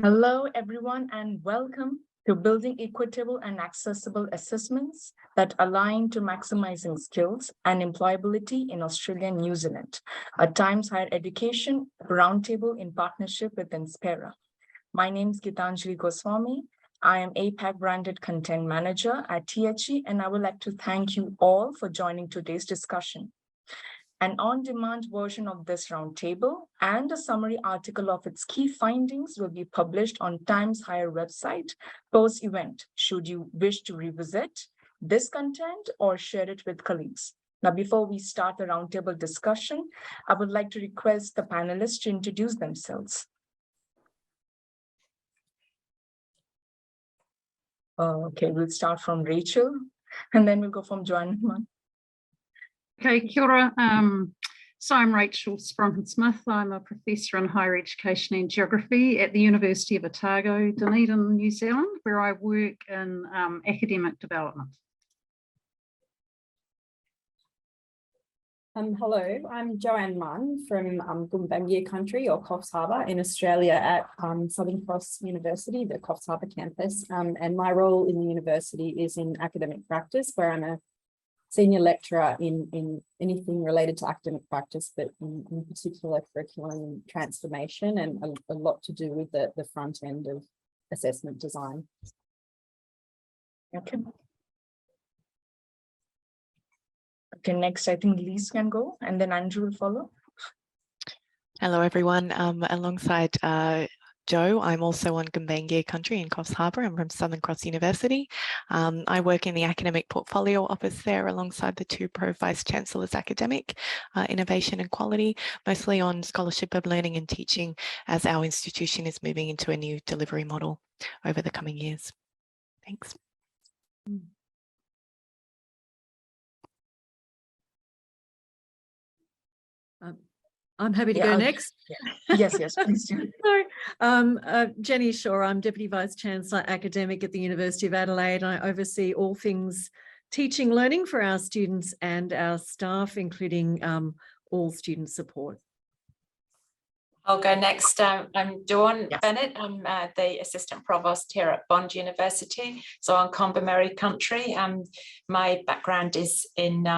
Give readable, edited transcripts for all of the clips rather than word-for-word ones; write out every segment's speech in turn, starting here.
Hello, everyone, and welcome to Building Equitable and Accessible Assessments that align to maximizing skills and employability in Australia and New Zealand, a Times Higher Education roundtable in partnership with Inspera. My name is Gitanjali Goswami. I am APAC Branded Content Manager at THE, and I would like to thank you all for joining today's discussion. An on-demand version of this roundtable and a summary article of its key findings will be published on Times Higher website post-event, should you wish to revisit this content or share it with colleagues. Now, before we start the roundtable discussion, I would like to request the panelists to introduce themselves. Okay, we'll start from Rachel, and then we'll go from Joanne. Okay, kia ora. So I'm Rachel Sprunken-Smith. I'm a professor in higher education and geography at the University of Otago, Dunedin, New Zealand, where I work in academic development. Hello, I'm Joanne Munn from Gumbaynggirr country or Coffs Harbour in Australia at Southern Cross University, the Coffs Harbour campus. And my role in the university is in academic practice, where I'm a senior lecturer in anything related to academic practice, but in particular curriculum transformation and a lot to do with the front end of assessment design. Okay. Okay, next I think Lise can go and then Andrew will follow. Hello everyone, alongside Joe, I'm also on Gumbaynggirr country in Coffs Harbour. I'm from Southern Cross University. I work in the academic portfolio office there alongside the two Pro-Vice Chancellors academic, innovation and quality, mostly on scholarship of learning and teaching as our institution is moving into a new delivery model over the coming years. Thanks. I'm happy to go next. Yeah. Yes, please do. So, Jenny Shaw, I'm Deputy Vice Chancellor Academic at the University of Adelaide. I oversee all things teaching learning for our students and our staff, including all student support. I'll go next. I'm Dawn Bennett. I'm the Assistant Provost here at Bond University, so on Combermary country. My background is in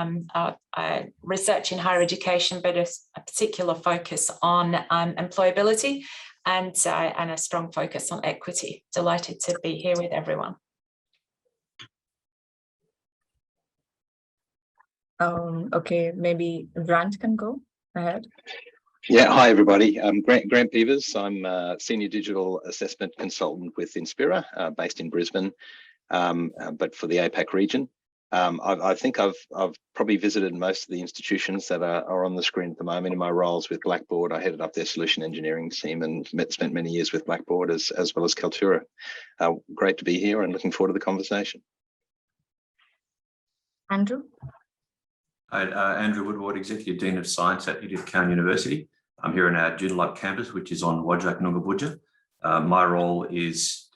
research in higher education, but a particular focus on employability and a strong focus on equity. Delighted to be here with everyone. Okay, maybe Grant can go ahead. Yeah, hi everybody. I'm Grant Beavers. I'm a Senior Digital Assessment Consultant with Inspera, based in Brisbane, but for the APAC region. I think I've probably visited most of the institutions that are on the screen at the moment in my roles with Blackboard. I headed up their solution engineering team and spent many years with Blackboard as well as Kaltura. Great to be here and looking forward to the conversation. Andrew? Andrew Woodward, Executive Dean of Science at Edith Cowan University. I'm here in our Joondalup campus, which is on Whadjuk Noongar. My role is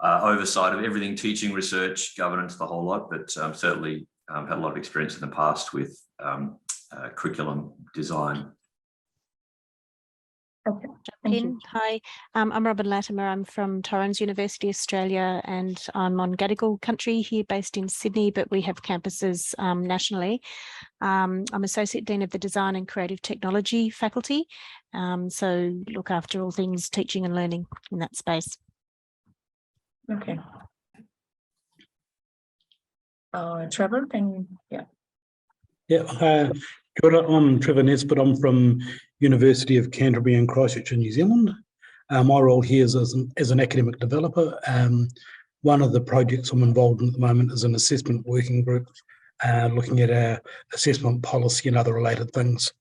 oversight of everything teaching, research, governance, the whole lot, but certainly had a lot of experience in the past with curriculum design. Okay. Hi, I'm Robin Latimer. I'm from Torrens University, Australia, and I'm on Gadigal country here based in Sydney, but we have campuses nationally. I'm Associate Dean of the Design and Creative Technology faculty, so look after all things teaching and learning in that space. Okay. Trevor, can you, Yeah, I'm Trevor Nesbitt. I'm from University of Canterbury and Christchurch in New Zealand. My role here is as an academic developer. One of the projects I'm involved in at the moment is an assessment working group, looking at our assessment policy and other related things.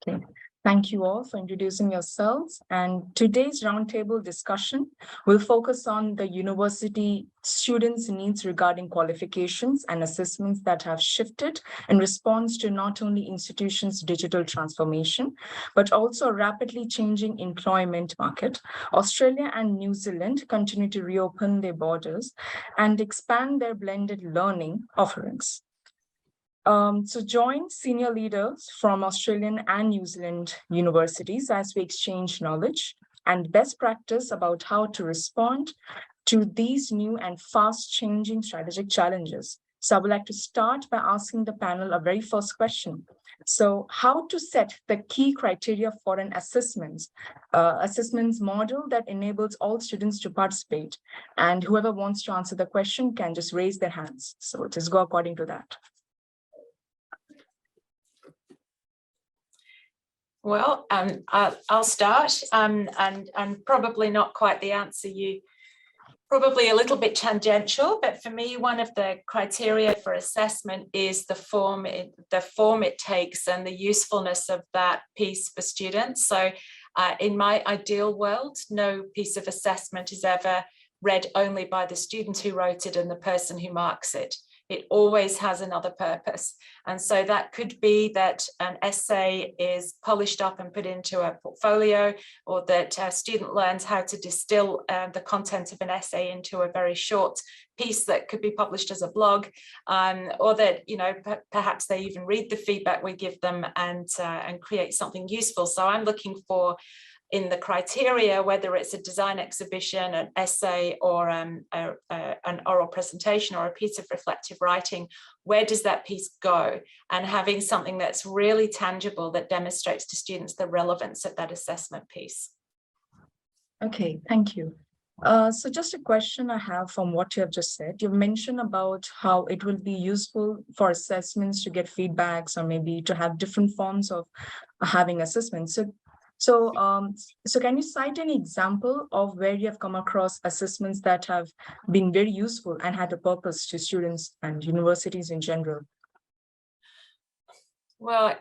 Okay. Thank you all for introducing yourselves. And today's roundtable discussion will focus on the university students' needs regarding qualifications and assessments that have shifted in response to not only institutions' digital transformation, but also a rapidly changing employment market. Australia and New Zealand continue to reopen their borders and expand their blended learning offerings. So join senior leaders from Australian and New Zealand universities as we exchange knowledge, and best practice about how to respond to these new and fast changing strategic challenges. So I would like to start by asking the panel a very first question. So how to set the key criteria for an assessments model that enables all students to participate. And whoever wants to answer the question can just raise their hands. So just go according to that. Well, I'll start, and probably not quite the answer you, probably a little bit tangential, but for me, one of the criteria for assessment is the form it takes and the usefulness of that piece for students. So in my ideal world, no piece of assessment is ever read only by the student who wrote it and the person who marks it. It always has another purpose. And so that could be that an essay is polished up and put into a portfolio, or that a student learns how to distill the content of an essay into a very short piece that could be published as a blog, or that, you know, perhaps they even read the feedback we give them and create something useful. So I'm looking for, in the criteria, whether it's a design exhibition, an essay, or an oral presentation, or a piece of reflective writing, where does that piece go? And having something that's really tangible that demonstrates to students the relevance of that assessment piece. Okay, thank you. So just a question I have from what you have just said. You've mentioned about how it will be useful for assessments to get feedbacks, or maybe to have different forms of having assessments. So can you cite any example of where you have come across assessments that have been very useful and had a purpose to students and universities in general? Well,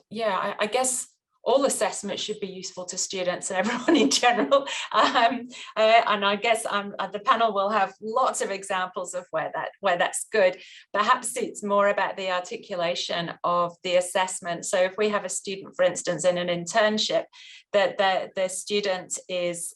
yeah, I guess all assessments should be useful to students and everyone in general. And I guess the panel will have lots of examples of where that's good. Perhaps it's more about the articulation of the assessment. So if we have a student, for instance, in an internship, that the student is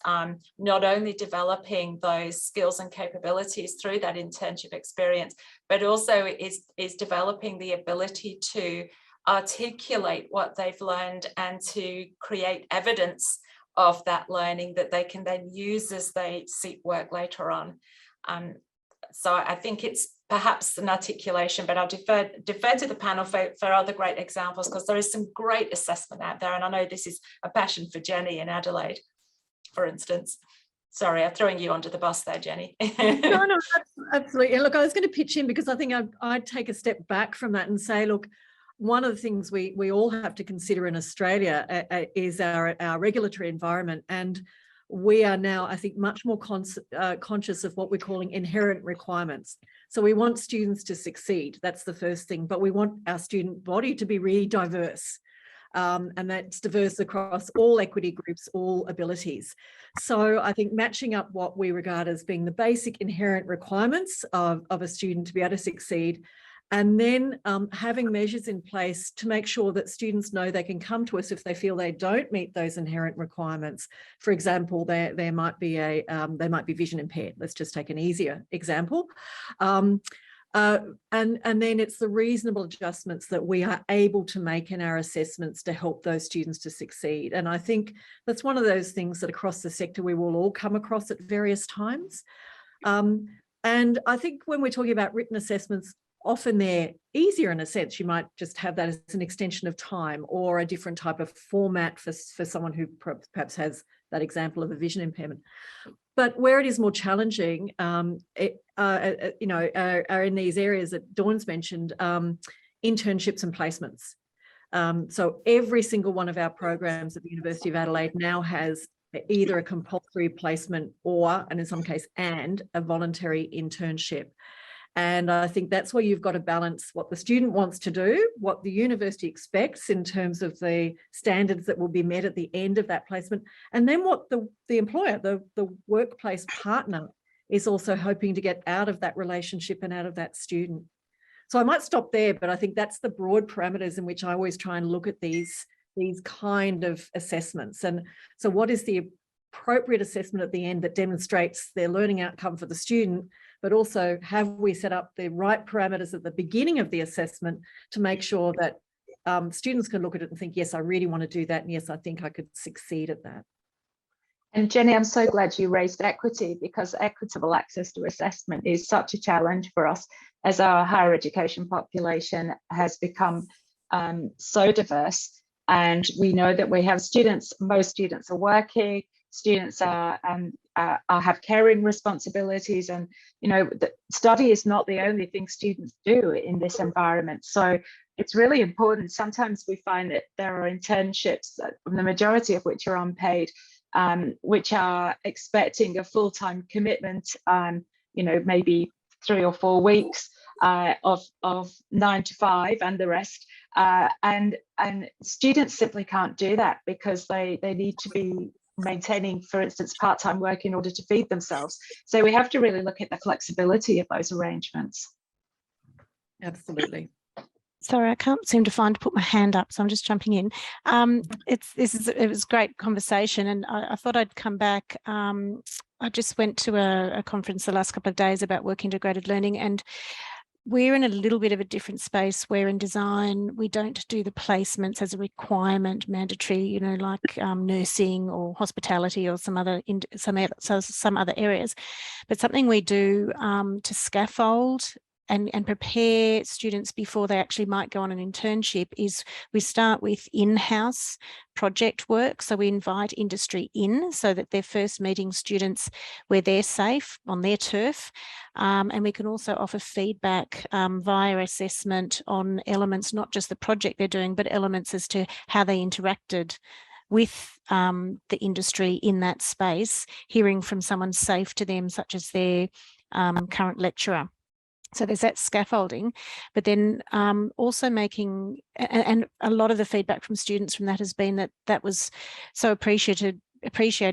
not only developing those skills and capabilities through that internship experience, but also is developing the ability to articulate what they've learned and to create evidence of that learning that they can then use as they seek work later on. So I think it's perhaps an articulation, but I'll defer to the panel for other great examples, because there is some great assessment out there. And I know this is a passion for Jenny in Adelaide, for instance. Sorry, I'm throwing you under the bus there, Jenny. No, absolutely. And look, I was going to pitch in, because I think I'd take a step back from that and say, look, one of the things we all have to consider in Australia is our regulatory environment. And we are now, I think, much more conscious of what we're calling inherent requirements. So we want students to succeed. That's the first thing. But we want our student body to be really diverse. And that's diverse across all equity groups, all abilities. So I think matching up what we regard as being the basic inherent requirements of a student to be able to succeed, and then having measures in place to make sure that students know they can come to us if they feel they don't meet those inherent requirements. For example, they might be vision impaired. Let's just take an easier example. And then it's the reasonable adjustments that we are able to make in our assessments to help those students to succeed. And I think that's one of those things that across the sector we will all come across at various times. And I think when we're talking about written assessments, often they're easier in a sense. You might just have that as an extension of time, or a different type of format for someone who perhaps has that example of a vision impairment. But where it is more challenging, are in these areas that Dawn's mentioned, internships and placements. So every single one of our programs at the University of Adelaide now has either a compulsory placement or, and in some case, and a voluntary internship. And I think that's where you've got to balance what the student wants to do, what the university expects in terms of the standards that will be met at the end of that placement, and then what the employer, the workplace partner, is also hoping to get out of that relationship and out of that student. So I might stop there, but I think that's the broad parameters in which I always try and look at these kind of assessments. And so what is the appropriate assessment at the end that demonstrates their learning outcome for the student, but also have we set up the right parameters at the beginning of the assessment to make sure that students can look at it and think, yes, I really want to do that, and yes, I think I could succeed at that. And Jenny, I'm so glad you raised equity, because equitable access to assessment is such a challenge for us as our higher education population has become so diverse. And we know that we have students, most students are working, students are have caring responsibilities, and the study is not the only thing students do in this environment. So it's really important. Sometimes we find that there are internships, the majority of which are unpaid, which are expecting a full-time commitment, maybe 3 or 4 weeks of 9 to 5 and the rest. And students simply can't do that because they need to be maintaining, for instance, part-time work in order to feed themselves. So we have to really look at the flexibility of those arrangements. Absolutely. Sorry, I can't seem to put my hand up, so I'm just jumping in. It was a great conversation, and I thought I'd come back. I just went to a conference the last couple of days about work integrated learning, and we're in a little bit of a different space where in design we don't do the placements as a requirement mandatory, like nursing or hospitality or some other areas, but something we do to scaffold and prepare students before they actually might go on an internship is we start with in-house project work. So we invite industry in so that they're first meeting students where they're safe on their turf. And we can also offer feedback via assessment on elements, not just the project they're doing, but elements as to how they interacted with the industry in that space, hearing from someone safe to them, such as their current lecturer. So there's that scaffolding, but then also making, and a lot of the feedback from students from that has been that was so appreciated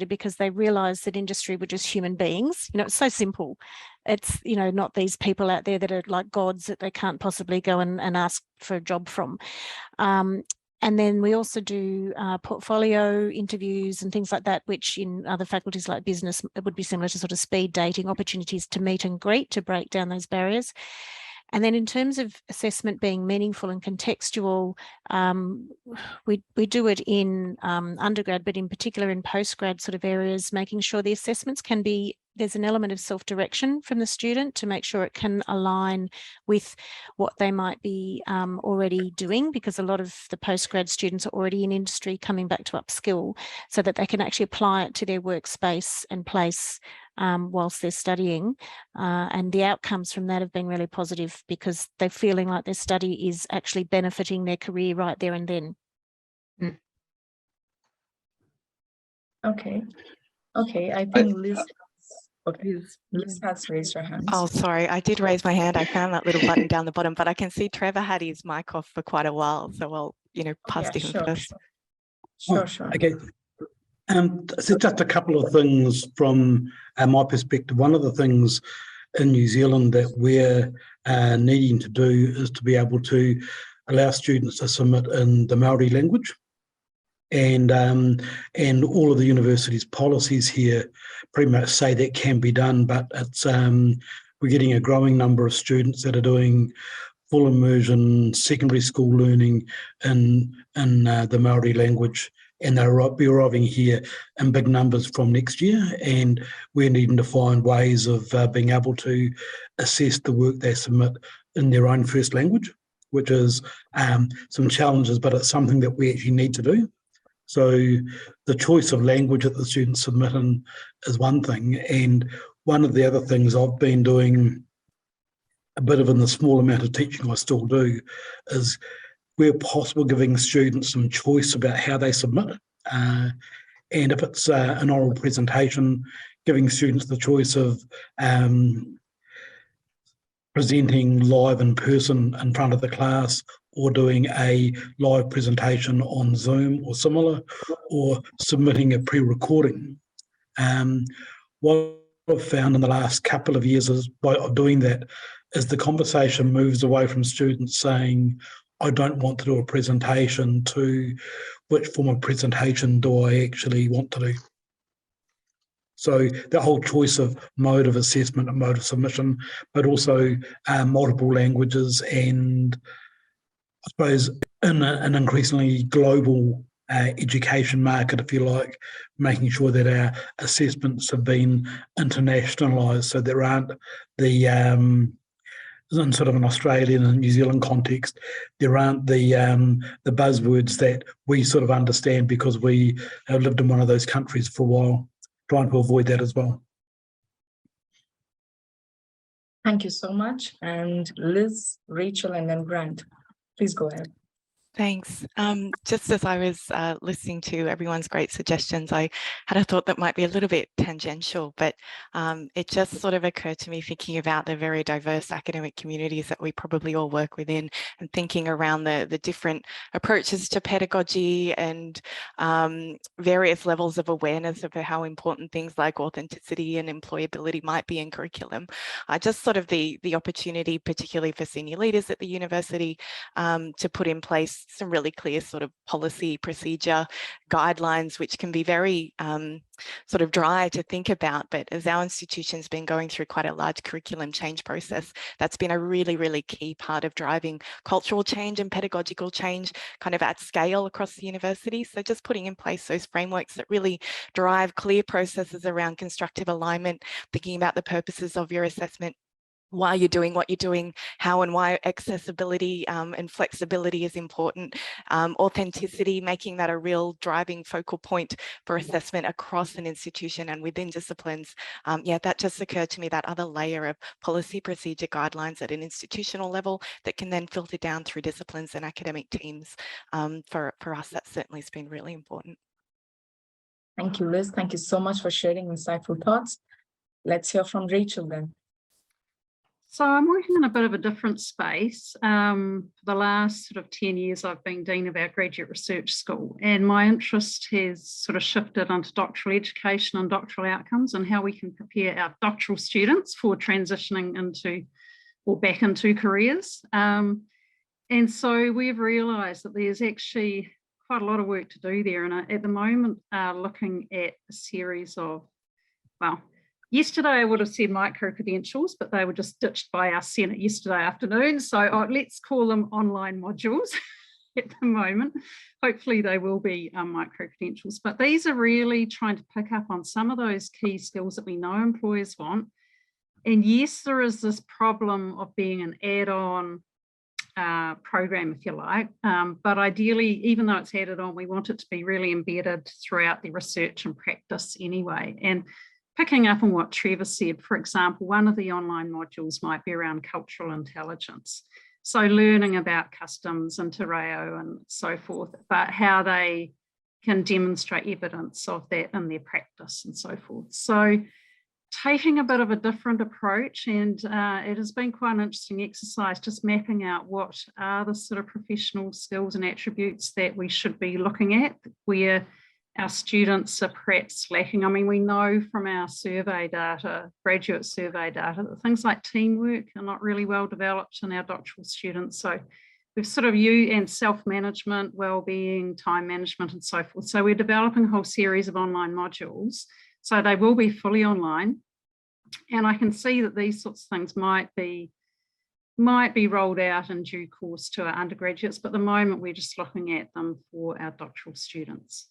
because they realised that industry were just human beings. It's so simple. It's, not these people out there that are like gods that they can't possibly go and ask for a job from. And then we also do portfolio interviews and things like that, which in other faculties like business, it would be similar to sort of speed dating, opportunities to meet and greet, to break down those barriers. And then in terms of assessment being meaningful and contextual, we do it in undergrad, but in particular in postgrad sort of areas, making sure the assessments can be, there's an element of self-direction from the student to make sure it can align with what they might be already doing, because a lot of the postgrad students are already in industry coming back to upskill, so that they can actually apply it to their workspace and place whilst they're studying. And the outcomes from that have been really positive because they're feeling like their study is actually benefiting their career right there and then. Okay, I think Liz. Okay, Liz has raised her hand. Oh, sorry, I did raise my hand. I found that little button down the bottom, but I can see Trevor had his mic off for quite a while, so I'll, pass to him first. Sure. Okay. So just a couple of things from my perspective. One of the things in New Zealand that we're needing to do is to be able to allow students to submit in the Maori language. And all of the university's policies here pretty much say that can be done, but it's we're getting a growing number of students that are doing full immersion secondary school learning in the Maori language, and they'll be arriving here in big numbers from next year, and we're needing to find ways of being able to assess the work they submit in their own first language, which is some challenges, but it's something that we actually need to do. So the choice of language that the students submit in is one thing, and one of the other things I've been doing a bit of in the small amount of teaching I still do is, where possible, giving students some choice about how they submit. And if it's an oral presentation, giving students the choice of presenting live in person in front of the class, or doing a live presentation on Zoom or similar, or submitting a pre-recording. What I've found in the last couple of years is by doing that is the conversation moves away from students saying, I don't want to do a presentation, to which form of presentation do I actually want to do? So the whole choice of mode of assessment and mode of submission, but also multiple languages, and I suppose in an increasingly global education market, if you like, making sure that our assessments have been internationalised, so there aren't the in sort of an Australian and New Zealand context, there aren't the buzzwords that we sort of understand because we have lived in one of those countries for a while, trying to avoid that as well. Thank you so much. And Liz, Rachel, and then Grant, please go ahead. Thanks. Just as I was listening to everyone's great suggestions, I had a thought that might be a little bit tangential, but it just sort of occurred to me thinking about the very diverse academic communities that we probably all work within, and thinking around the different approaches to pedagogy and various levels of awareness of how important things like authenticity and employability might be in curriculum. Just sort of the opportunity, particularly for senior leaders at the university, to put in place some really clear sort of policy procedure guidelines, which can be very sort of dry to think about. But as our institution's been going through quite a large curriculum change process, that's been a really, really key part of driving cultural change and pedagogical change kind of at scale across the university. So just putting in place those frameworks that really drive clear processes around constructive alignment, thinking about the purposes of your assessment, why you're doing what you're doing, how and why accessibility and flexibility is important, authenticity, making that a real driving focal point for assessment across an institution and within disciplines. Yeah, that just occurred to me, that other layer of policy procedure guidelines at an institutional level that can then filter down through disciplines and academic teams. For us, that certainly has been really important. Thank you, Liz. Thank you so much for sharing insightful thoughts. Let's hear from Rachel then. So I'm working in a bit of a different space. For the last sort of 10 years, I've been Dean of our Graduate Research School, and my interest has sort of shifted onto doctoral education and doctoral outcomes and how we can prepare our doctoral students for transitioning into or back into careers. And so we've realised that there's actually quite a lot of work to do there. And at the moment, looking at a series of, well, yesterday I would have said micro-credentials, but they were just ditched by our Senate yesterday afternoon. So let's call them online modules at the moment. Hopefully they will be micro-credentials. But these are really trying to pick up on some of those key skills that we know employers want. And yes, there is this problem of being an add-on program, if you like. But ideally, even though it's added on, we want it to be really embedded throughout the research and practice anyway. And picking up on what Trevor said, for example, one of the online modules might be around cultural intelligence. So learning about customs and te reo and so forth, but how they can demonstrate evidence of that in their practice and so forth. So taking a bit of a different approach, and it has been quite an interesting exercise, just mapping out what are the sort of professional skills and attributes that we should be looking at, where our students are perhaps lacking. I mean, we know from our survey data, graduate survey data, that things like teamwork are not really well developed in our doctoral students. So we've sort of and self-management, well-being, time management, and so forth. So we're developing a whole series of online modules. So they will be fully online. And I can see that these sorts of things might be rolled out in due course to our undergraduates, but at the moment we're just looking at them for our doctoral students.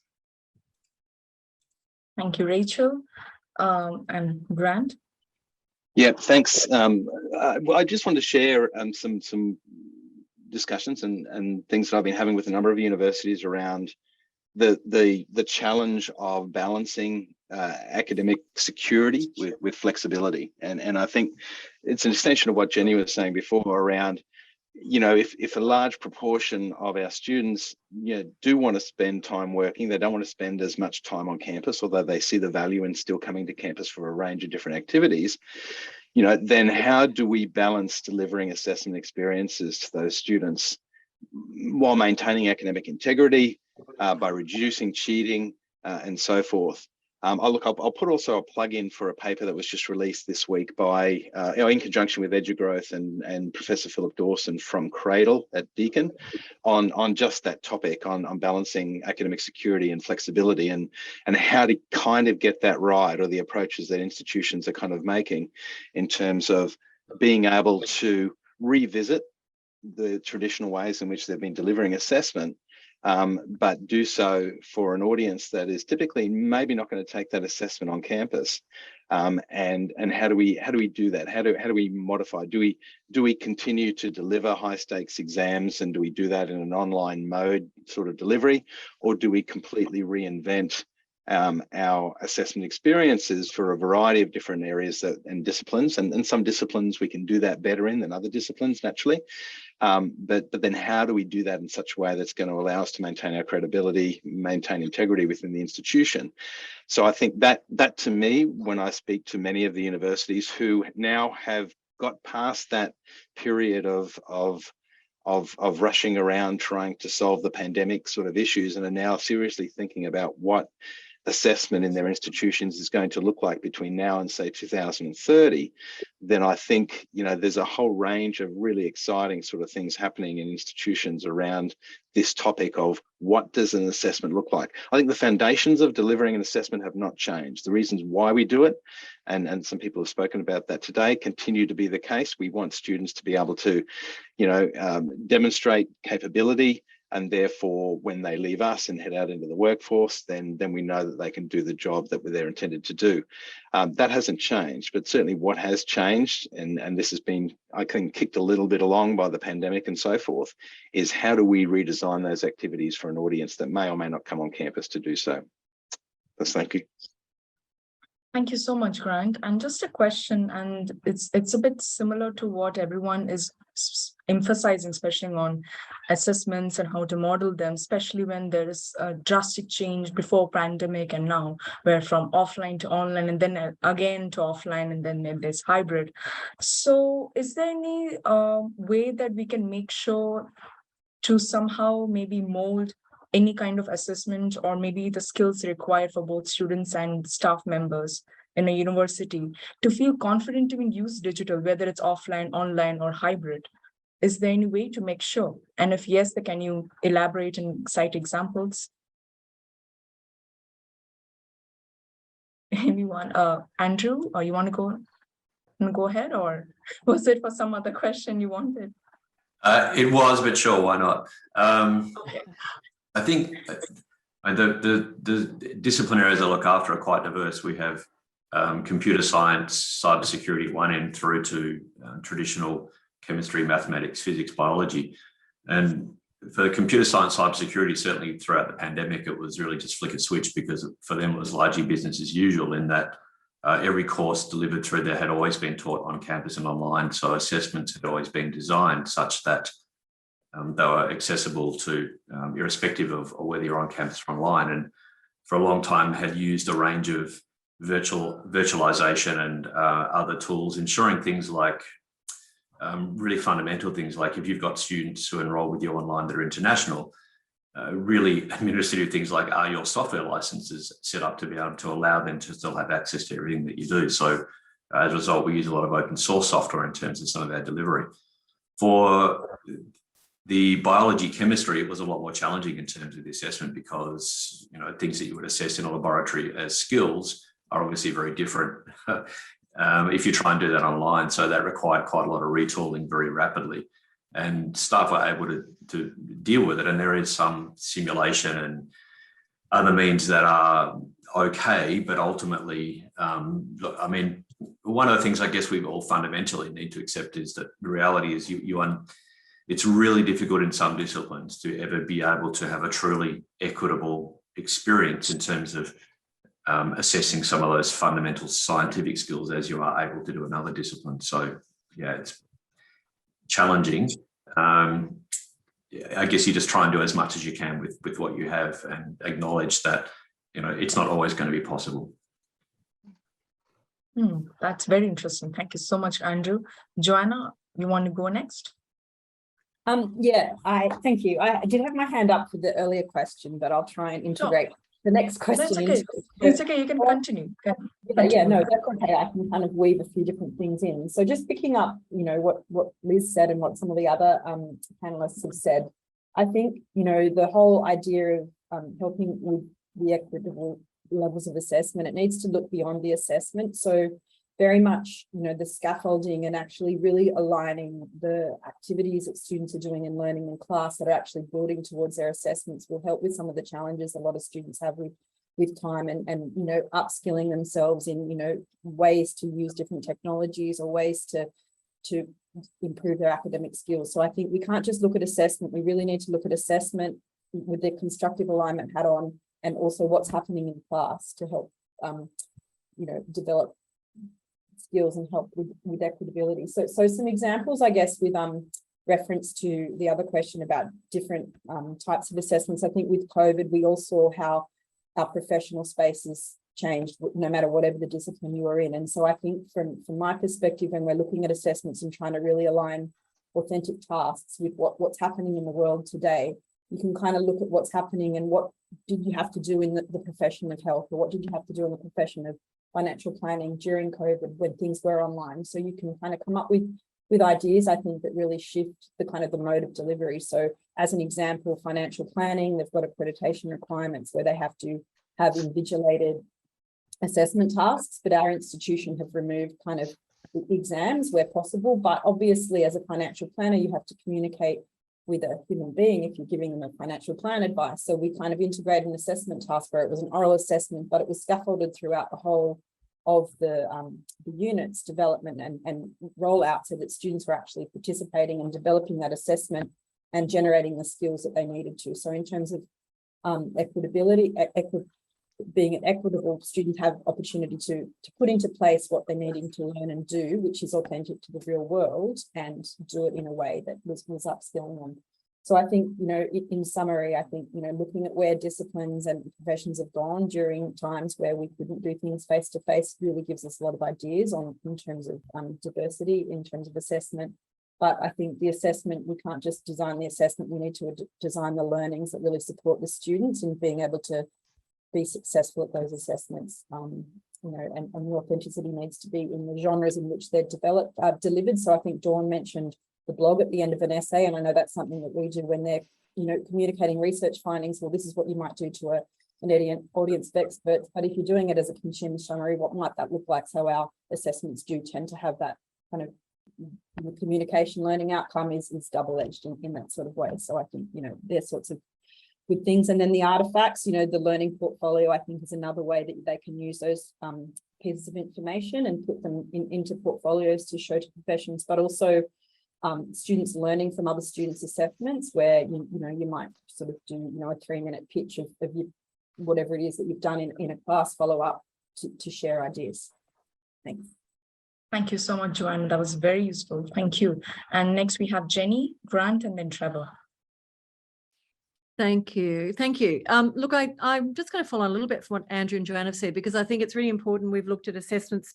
Thank you, Rachel. And Grant? Yeah, thanks. I just want to share some discussions and things that I've been having with a number of universities around the challenge of balancing academic security with flexibility. And I think it's an extension of what Jenny was saying before around, you know, if a large proportion of our students, you know, do want to spend time working, they don't want to spend as much time on campus, although they see the value in still coming to campus for a range of different activities, you know, then how do we balance delivering assessment experiences to those students while maintaining academic integrity, by reducing cheating and so forth? I'll put also a plug in for a paper that was just released this week by, in conjunction with Edugrowth and Professor Philip Dawson from Cradle at Deakin on just that topic, on balancing academic security and flexibility and how to kind of get that right, or the approaches that institutions are kind of making in terms of being able to revisit the traditional ways in which they've been delivering assessment, but do so for an audience that is typically maybe not going to take that assessment on campus. And how do we do that? How do we modify? Do we continue to deliver high stakes exams, and do we do that in an online mode sort of delivery, or do we completely reinvent our assessment experiences for a variety of different areas and disciplines? And some disciplines we can do that better in than other disciplines, naturally. But then how do we do that in such a way that's going to allow us to maintain our credibility, maintain integrity within the institution? So I think that to me, when I speak to many of the universities who now have got past that period of rushing around trying to solve the pandemic sort of issues, and are now seriously thinking about what assessment in their institutions is going to look like between now and say 2030, then I think, you know, there's a whole range of really exciting sort of things happening in institutions around this topic of what does an assessment look like. I think the foundations of delivering an assessment have not changed. The reasons why we do it, and some people have spoken about that today, continue to be the case. We want students to be able to, you know, demonstrate capability, and therefore when they leave us and head out into the workforce, then we know that they can do the job that they're intended to do. That hasn't changed, but certainly what has changed, and this has been, I think, kicked a little bit along by the pandemic and so forth, is how do we redesign those activities for an audience that may or may not come on campus to do so. Thank you. Thank you so much, Grant. And just a question, and it's a bit similar to what everyone is emphasizing, especially on assessments and how to model them, especially when there is a drastic change before pandemic and now, where from offline to online and then again to offline, and then there's hybrid. So is there any way that we can make sure to somehow maybe mold any kind of assessment, or maybe the skills required for both students and staff members in a university to feel confident to use digital, whether it's offline, online, or hybrid? Is there any way to make sure? And if yes, then can you elaborate and cite examples? Anyone? Andrew, or you want to go ahead, or was it for some other question you wanted? It was, but sure, why not? Okay. I think the discipline areas I look after are quite diverse. We have computer science, cybersecurity, one end through to traditional chemistry, mathematics, physics, biology. And for computer science, cybersecurity, certainly throughout the pandemic, it was really just flick a switch, because for them it was largely business as usual, in that every course delivered through there had always been taught on campus and online. So assessments had always been designed such that they were accessible to irrespective of whether you're on campus or online. And for a long time had used a range of virtualization and other tools, ensuring things like really fundamental things, like if you've got students who enroll with you online that are international, really administrative things like, are your software licenses set up to be able to allow them to still have access to everything that you do? So as a result, we use a lot of open source software in terms of some of our delivery. For the biology, chemistry, it was a lot more challenging in terms of the assessment, because, you know, things that you would assess in a laboratory as skills are obviously very different if you try and do that online. So that required quite a lot of retooling very rapidly, and staff were able to deal with it. And there is some simulation and other means that are okay, but ultimately, look, I mean, one of the things I guess we all fundamentally need to accept is that the reality is it's really difficult in some disciplines to ever be able to have a truly equitable experience in terms of assessing some of those fundamental scientific skills as you are able to do in other disciplines. So yeah, it's challenging. I guess you just try and do as much as you can with what you have, and acknowledge that, you know, it's not always going to be possible. That's very interesting. Thank you so much, Andrew. Joanna, you want to go next? Yeah, thank you. I did have my hand up for the earlier question, but I'll try and integrate the next question. That's okay. It's okay. You can continue. Yeah, no, that's okay. I can kind of weave a few different things in. So just picking up, you know, what Liz said and what some of the other panelists have said, I think, you know, the whole idea of helping with the equitable levels of assessment, it needs to look beyond the assessment. So very much, the scaffolding and actually really aligning the activities that students are doing and learning in class that are actually building towards their assessments will help with some of the challenges a lot of students have with time and upskilling themselves in, ways to use different technologies or ways to improve their academic skills. So I think we can't just look at assessment. We really need to look at assessment with the constructive alignment hat on, and also what's happening in class to help, develop skills and help with equitability. So some examples, I guess, with reference to the other question about different types of assessments. I think with COVID, we all saw how our professional spaces changed, no matter whatever the discipline you were in. And so I think from my perspective, when we're looking at assessments and trying to really align authentic tasks with what's happening in the world today, you can kind of look at what's happening and what did you have to do in the profession of health, or what did you have to do in the profession of financial planning during COVID when things were online. So you can kind of come up with ideas, I think, that really shift the kind of the mode of delivery. So as an example, financial planning, they've got accreditation requirements where they have to have invigilated assessment tasks, but our institution have removed kind of exams where possible. But obviously, as a financial planner, you have to communicate with a human being if you're giving them a financial plan advice. So we kind of integrated an assessment task where it was an oral assessment, but it was scaffolded throughout the whole of the unit's development and rollout, so that students were actually participating and developing that assessment and generating the skills that they needed to. So in terms of equitability, being an equitable, students have opportunity to put into place what they're needing to learn and do, which is authentic to the real world, and do it in a way that was upskilling them. So I think, in summary, I think, looking at where disciplines and professions have gone during times where we couldn't do things face to face really gives us a lot of ideas in terms of diversity, in terms of assessment. But I think the assessment, we can't just design the assessment, we need to design the learnings that really support the students in being able to be successful at those assessments. And the authenticity needs to be in the genres in which they're delivered. So I think Dawn mentioned the blog at the end of an essay, and I know that's something that we do when they're communicating research findings. Well, this is what you might do to an audience of experts, but if you're doing it as a consumer summary, what might that look like? So our assessments do tend to have that kind of communication learning outcome is double-edged in that sort of way. So I think they're sorts of good things. And then the artifacts, the learning portfolio, I think, is another way that they can use those pieces of information and put them into portfolios to show to professions, but also students learning from other students' assessments, where you might sort of do a 3-minute pitch of whatever it is that you've done in a class follow-up to share ideas. Thanks. Thank you so much, Joanne. That was very useful. Thank you. And next we have Jenny, Grant, and then Trevor. Thank you. Look, I'm just going to follow a little bit from what Andrew and Joanne have said, because I think it's really important. We've looked at assessments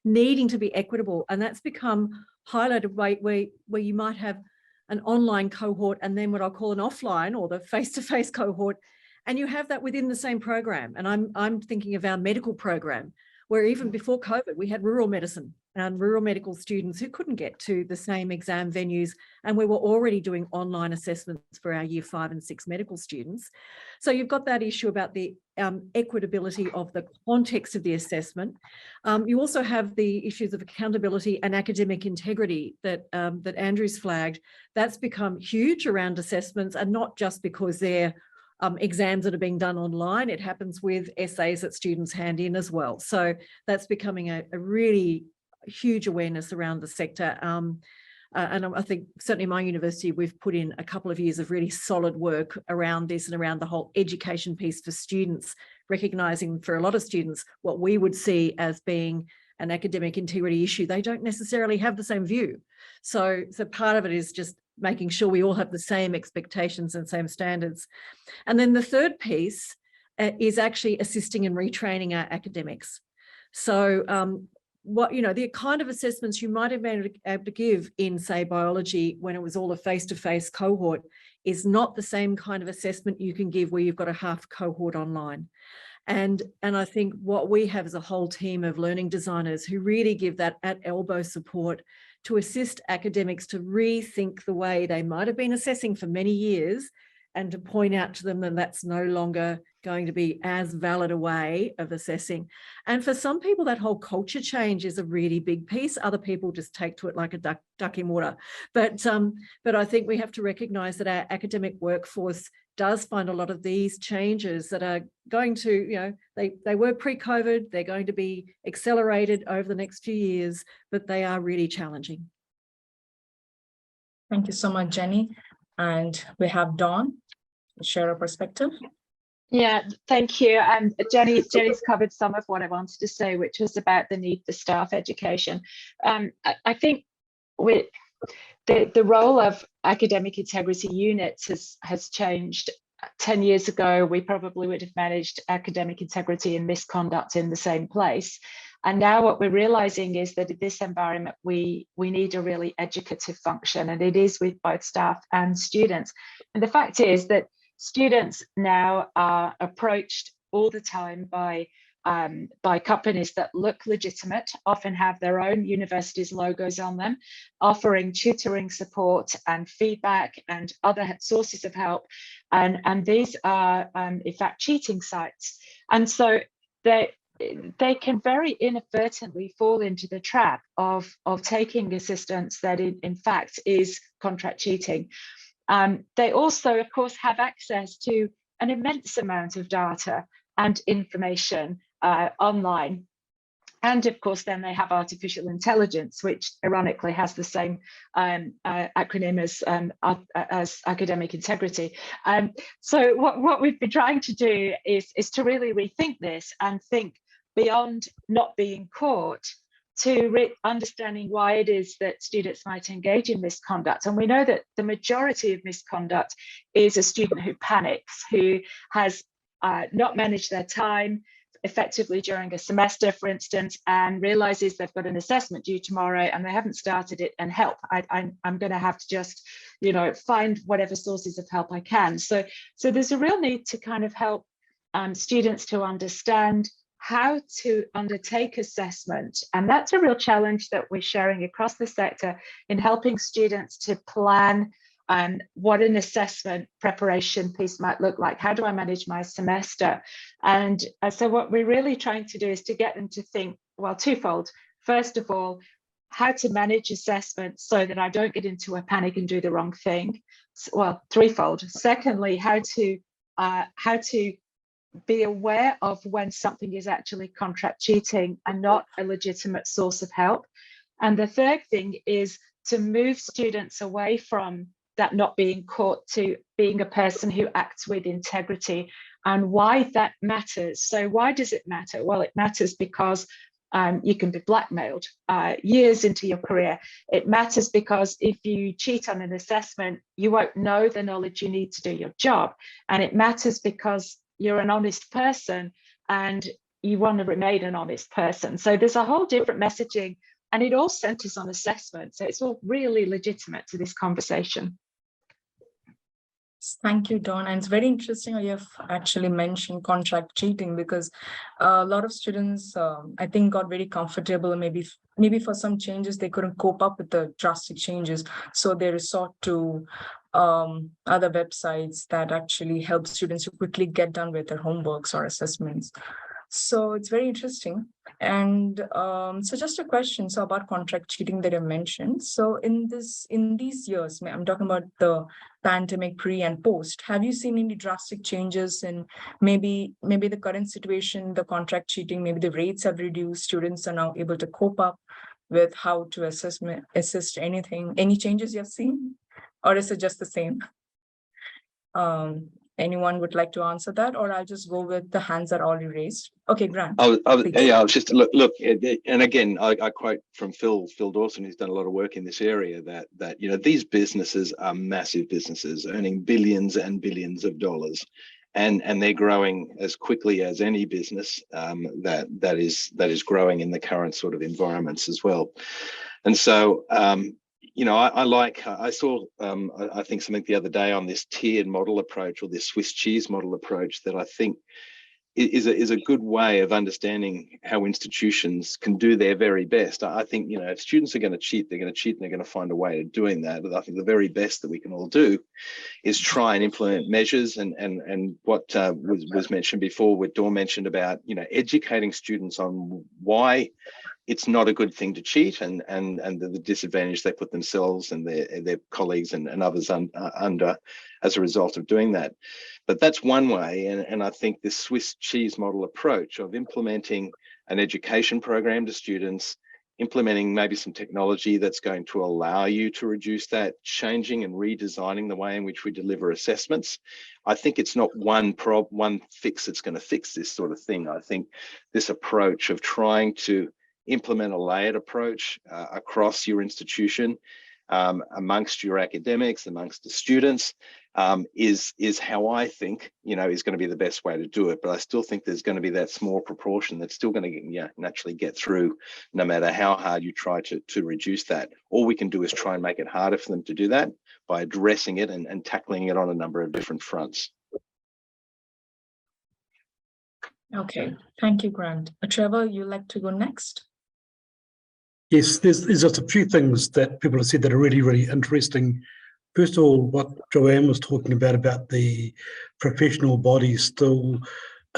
needing to be equitable, and that's become highlighted where you might have an online cohort and then what I'll call an offline or the face-to-face cohort, and you have that within the same program. And I'm thinking of our medical program, where even before COVID, we had rural medicine and rural medical students who couldn't get to the same exam venues, and we were already doing online assessments for our year 5 and 6 medical students. So you've got that issue about the equitability of the context of the assessment. You also have the issues of accountability and academic integrity that Andrew's flagged. That's become huge around assessments, and not just because they're exams that are being done online. It happens with essays that students hand in as well. So that's becoming a really huge awareness around the sector. And I think certainly my university, we've put in a couple of years of really solid work around this and around the whole education piece for students, recognising for a lot of students what we would see as being an academic integrity issue. They don't necessarily have the same view. So part of it is just making sure we all have the same expectations and same standards. And then the third piece is actually assisting and retraining our academics. So the kind of assessments you might have been able to give in, say, biology when it was all a face-to-face cohort is not the same kind of assessment you can give where you've got a half cohort online. And I think what we have is a whole team of learning designers who really give that at-elbow support to assist academics to rethink the way they might have been assessing for many years and to point out to them that that's no longer going to be as valid a way of assessing. And for some people, that whole culture change is a really big piece. Other people just take to it like a duck in water. But I think we have to recognise that our academic workforce does find a lot of these changes that are going to, you know, they were pre-COVID, they're going to be accelerated over the next few years, but they are really challenging. Thank you so much, Jenny. And we have Dawn share a perspective. Yeah, thank you. And Jenny's covered some of what I wanted to say, which was about the need for staff education. I think the role of academic integrity units has changed. 10 years ago, we probably would have managed academic integrity and misconduct in the same place. And now what we're realizing is that in this environment, we need a really educative function, and it is with both staff and students. And the fact is that students now are approached all the time by companies that look legitimate, often have their own university's logos on them, offering tutoring support and feedback and other sources of help. And these are, in fact, cheating sites. And so they can very inadvertently fall into the trap of taking assistance that in fact is contract cheating. They also, of course, have access to an immense amount of data and information online. And of course, then they have artificial intelligence, which ironically has the same acronym as academic integrity. So what we've been trying to do is to really rethink this and think beyond not being caught to understanding why it is that students might engage in misconduct. And we know that the majority of misconduct is a student who panics, who has not managed their time effectively during a semester, for instance, and realizes they've got an assessment due tomorrow and they haven't started it, and help. I'm going to have to just, you know, find whatever sources of help I can. So there's a real need to kind of help students to understand how to undertake assessment. And that's a real challenge that we're sharing across the sector in helping students to plan what an assessment preparation piece might look like. How do I manage my semester? And so what we're really trying to do is to get them to think, well, twofold. First of all, how to manage assessment so that I don't get into a panic and do the wrong thing. Well, threefold. Secondly, how to be aware of when something is actually contract cheating and not a legitimate source of help. And the third thing is to move students away from that not being caught to being a person who acts with integrity, and why that matters. So why does it matter? Well, it matters because you can be blackmailed years into your career. It matters because if you cheat on an assessment, you won't know the knowledge you need to do your job. And it matters because you're an honest person and you want to remain an honest person. So there's a whole different messaging, and it all centers on assessment. So it's all really legitimate to this conversation. Thank you, Dawn. And it's very interesting how you have actually mentioned contract cheating, because a lot of students, I think, got very comfortable. Maybe for some changes, they couldn't cope up with the drastic changes. So they resort to other websites that actually help students to quickly get done with their homeworks or assessments. So it's very interesting. And so just a question, so about contract cheating that I mentioned. So in these years, I'm talking about the pandemic pre and post, have you seen any drastic changes in maybe the current situation, the contract cheating, maybe the rates have reduced, students are now able to cope up with how to assist anything, any changes you have seen? Or is it just the same? Anyone would like to answer that, or I'll just go with the hands that are already raised. Okay, Grant. I was just look, and again, I quote from Phil Dawson, who's done a lot of work in this area, that you know, these businesses are massive businesses earning billions and billions of dollars, and they're growing as quickly as any business that is growing in the current sort of environments as well. And so you know, I saw I think something the other day on this tiered model approach, or this Swiss cheese model approach, that I think is a good way of understanding how institutions can do their very best. I think, you know, if students are going to cheat, they're going to cheat and they're going to find a way of doing that. But I think the very best that we can all do is try and implement measures, and what was mentioned before, what Dawn mentioned about, you know, educating students on why it's not a good thing to cheat, and the disadvantage they put themselves and their colleagues and others under as a result of doing that. But that's one way, and I think this Swiss cheese model approach of implementing an education program to students, implementing maybe some technology that's going to allow you to reduce that, changing and redesigning the way in which we deliver assessments. I think it's not one fix that's going to fix this sort of thing. I think this approach of trying to implement a layered approach across your institution, amongst your academics, amongst the students, is how I think, you know, is going to be the best way to do it. But I still think there's going to be that small proportion that's still going to naturally get through, no matter how hard you try to reduce that. All we can do is try and make it harder for them to do that by addressing it and tackling it on a number of different fronts. Okay, thank you, Grant. Trevor, you'd like to go next? Yes, there's just a few things that people have said that are really, really interesting. First of all, what Joanne was talking about the professional bodies still,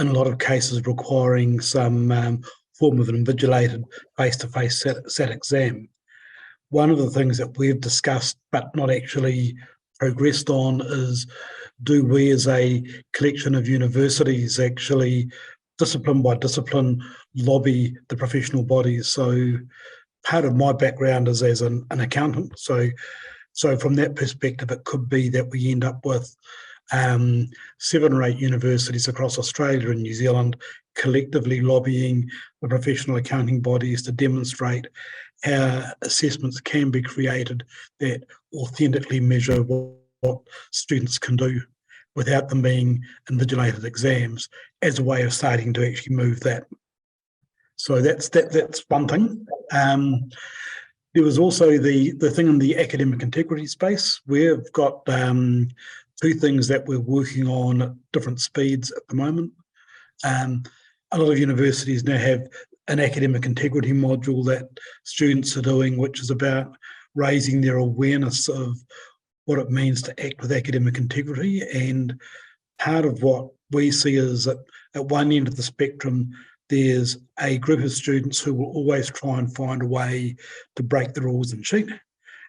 in a lot of cases, requiring some form of an invigilated face-to-face sat exam. One of the things that we've discussed but not actually progressed on is, do we as a collection of universities actually, discipline by discipline, lobby the professional bodies? So part of my background is as an accountant. So from that perspective, it could be that we end up with 7 or 8 universities across Australia and New Zealand collectively lobbying the professional accounting bodies to demonstrate how assessments can be created that authentically measure what students can do without them being invigilated exams, as a way of starting to actually move that. So that's one thing. There was also the thing in the academic integrity space. We've got 2 things that we're working on at different speeds at the moment. A lot of universities now have an academic integrity module that students are doing, which is about raising their awareness of what it means to act with academic integrity. And part of what we see is that at one end of the spectrum, there's a group of students who will always try and find a way to break the rules and cheat.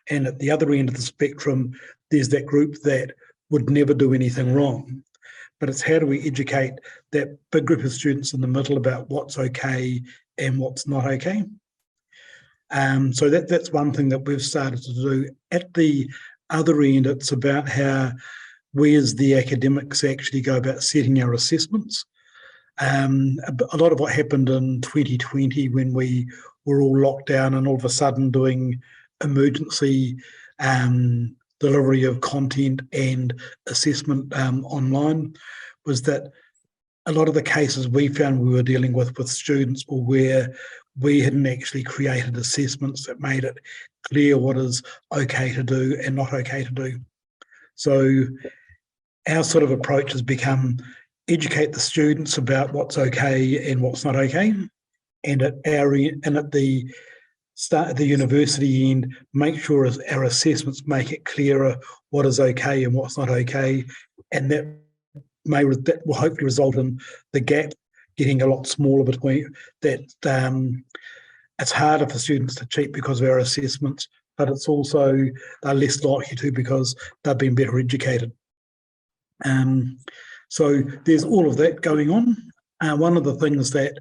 And at the other end of the spectrum, there's that group that would never do anything wrong. But it's how do we educate that big group of students in the middle about what's okay and what's not okay. So that's one thing that we've started to do. At the other end, it's about how we as the academics actually go about setting our assessments. A lot of what happened in 2020 when we were all locked down and all of a sudden doing emergency delivery of content and assessment online was that a lot of the cases we found we were dealing with students were where we hadn't actually created assessments that made it clear what is okay to do and not okay to do. So our sort of approach has become educate the students about what's okay and what's not okay, and at the start at the university end, make sure our assessments make it clearer what is okay and what's not okay, and that will hopefully result in the gap getting a lot smaller between that. It's harder for students to cheat because of our assessments, but it's also they're less likely to because they've been better educated. So there's all of that going on. One of the things that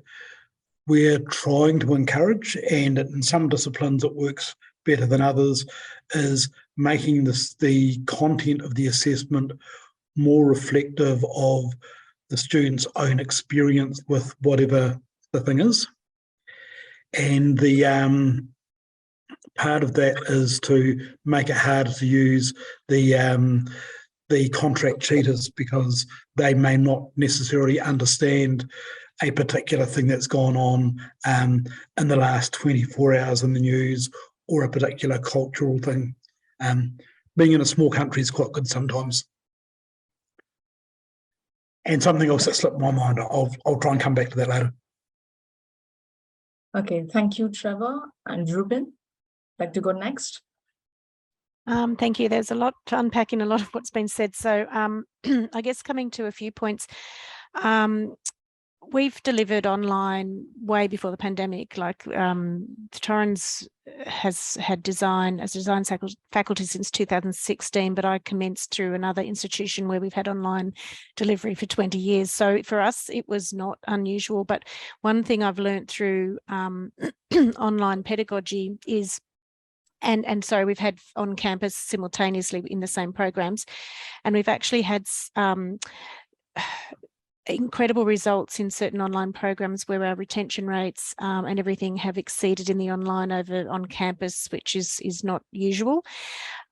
we're trying to encourage, and in some disciplines it works better than others, is making the content of the assessment more reflective of the student's own experience with whatever the thing is. And the part of that is to make it harder to use the contract cheaters, because they may not necessarily understand a particular thing that's gone on in the last 24 hours in the news, or a particular cultural thing. Being in a small country is quite good sometimes. And something else that slipped my mind, I'll try and come back to that later. Okay, thank you, Trevor. And Ruben, like to go next? Thank you. There's a lot to unpack in a lot of what's been said. So I guess coming to a few points, we've delivered online way before the pandemic. Like Torrens has had design as a design faculty since 2016, but I commenced through another institution where we've had online delivery for 20 years. So for us, it was not unusual. But one thing I've learned through online pedagogy is and so we've had on campus simultaneously in the same programs, and we've actually had incredible results in certain online programs where our retention rates and everything have exceeded in the online over on campus, which is not usual.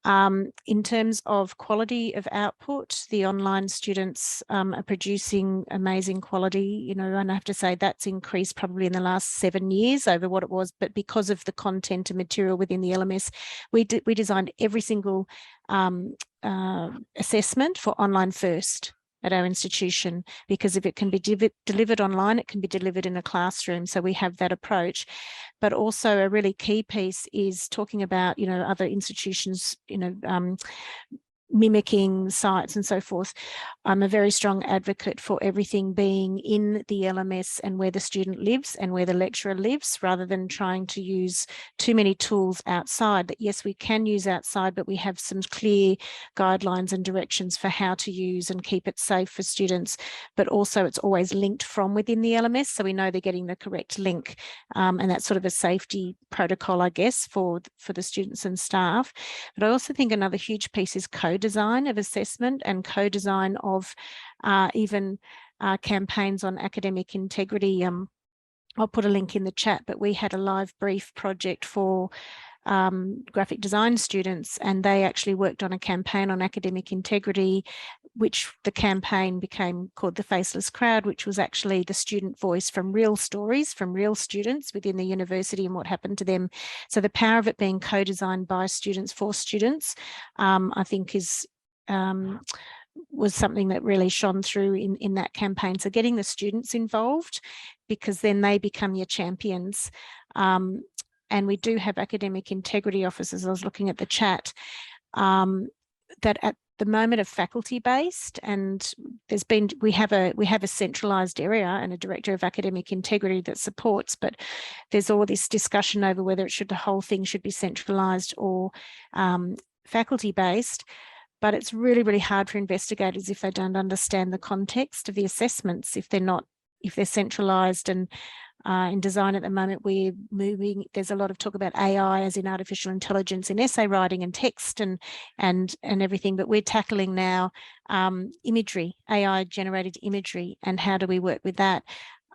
In terms of quality of output, the online students are producing amazing quality, you know, and I have to say that's increased probably in the last 7 years over what it was, but because of the content and material within the LMS, we designed every single assessment for online first at our institution, because if it can be delivered online, it can be delivered in a classroom. So we have that approach. But also a really key piece is talking about, you know, other institutions, you know, mimicking sites and so forth. I'm a very strong advocate for everything being in the LMS and where the student lives and where the lecturer lives, rather than trying to use too many tools outside. That yes, we can use outside, but we have some clear guidelines and directions for how to use and keep it safe for students. But also it's always linked from within the LMS, so we know they're getting the correct link. And that's sort of a safety protocol, I guess, for the students and staff. But I also think another huge piece is co-design of assessment and co-design of even campaigns on academic integrity. I'll put a link in the chat, but we had a live brief project for graphic design students, and they actually worked on a campaign on academic integrity, which the campaign became called The Faceless Crowd, which was actually the student voice from real stories from real students within the university and what happened to them. So the power of it being co-designed by students for students, I think was something that really shone through in that campaign. So getting the students involved, because then they become your champions. And we do have academic integrity officers. I was looking at the chat, that at the moment are faculty based, and we have a centralized area and a director of academic integrity that supports, but there's all this discussion over whether the whole thing should be centralized or faculty based. But it's really, really hard for investigators if they don't understand the context of the assessments, if they're centralized. And in design at the moment, we're moving, there's a lot of talk about AI as in artificial intelligence in essay writing and text and everything, but we're tackling now imagery, AI generated imagery, and how do we work with that?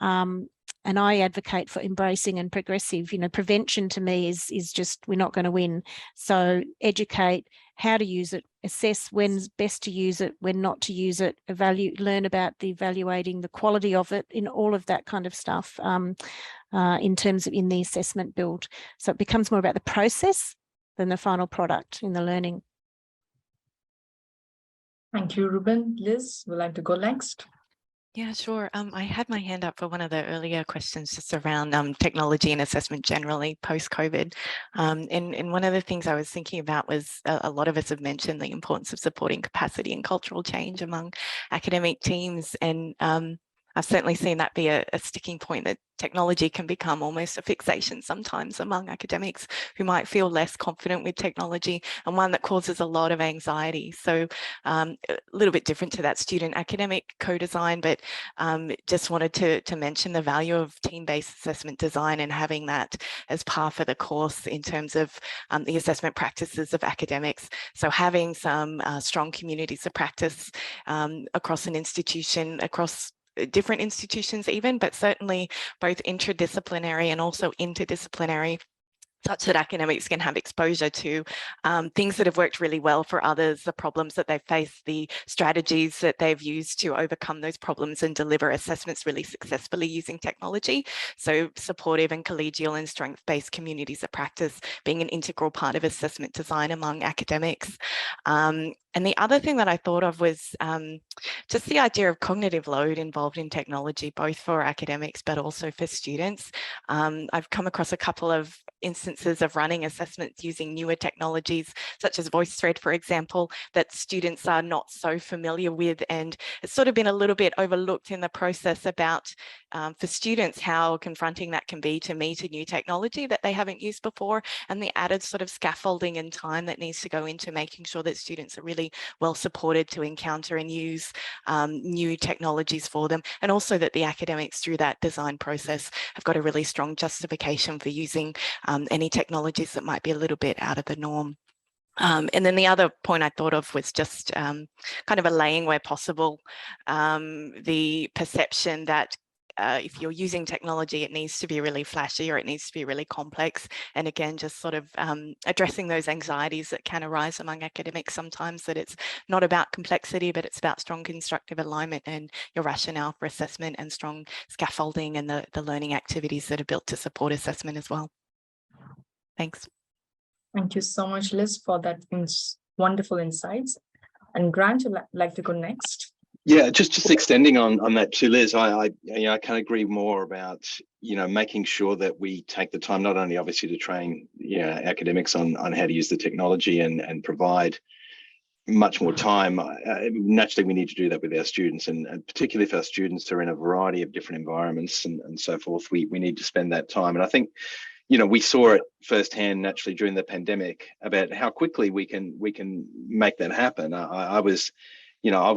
And I advocate for embracing and progressive, you know, prevention to me is just, we're not going to win. So educate how to use it, assess when's best to use it, when not to use it, learn about evaluating the quality of it, in all of that kind of stuff in terms of in the assessment build. So it becomes more about the process than the final product in the learning. Thank you, Ruben. Liz, would like to go next? Yeah, sure. I had my hand up for one of the earlier questions just around technology and assessment generally post-COVID. And one of the things I was thinking about was a lot of us have mentioned the importance of supporting capacity and cultural change among academic teams. And I've certainly seen that be a sticking point, that technology can become almost a fixation sometimes among academics who might feel less confident with technology, and one that causes a lot of anxiety. So a little bit different to that student academic co-design, but just wanted to mention the value of team-based assessment design and having that as part of the course in terms of the assessment practices of academics. So having some strong communities of practice across an institution, across different institutions even, but certainly both interdisciplinary and also interdisciplinary, such that academics can have exposure to things that have worked really well for others, the problems that they've faced, the strategies that they've used to overcome those problems and deliver assessments really successfully using technology. So supportive and collegial and strength-based communities of practice being an integral part of assessment design among academics. And the other thing that I thought of was just the idea of cognitive load involved in technology, both for academics, but also for students. I've come across a couple of instances of running assessments using newer technologies, such as VoiceThread, for example, that students are not so familiar with. And it's sort of been a little bit overlooked in the process about, for students, how confronting that can be to meet a new technology that they haven't used before, and the added sort of scaffolding and time that needs to go into making sure that students are really well supported to encounter and use new technologies for them, and also that the academics through that design process have got a really strong justification for using any technologies that might be a little bit out of the norm. And then the other point I thought of was just kind of allaying where possible the perception that if you're using technology, it needs to be really flashy or it needs to be really complex. And again, just sort of addressing those anxieties that can arise among academics sometimes, that it's not about complexity, but it's about strong constructive alignment and your rationale for assessment and strong scaffolding and the learning activities that are built to support assessment as well. Thanks. Thank you so much, Liz, for that wonderful insights. And Grant, you'd like to go next? Yeah, just extending on that too, Liz. I can't agree more about making sure that we take the time not only obviously to train academics on how to use the technology and provide much more time. Naturally, we need to do that with our students, and particularly if our students are in a variety of different environments and so forth. We need to spend that time, and I think we saw it firsthand naturally during the pandemic about how quickly we can make that happen. I was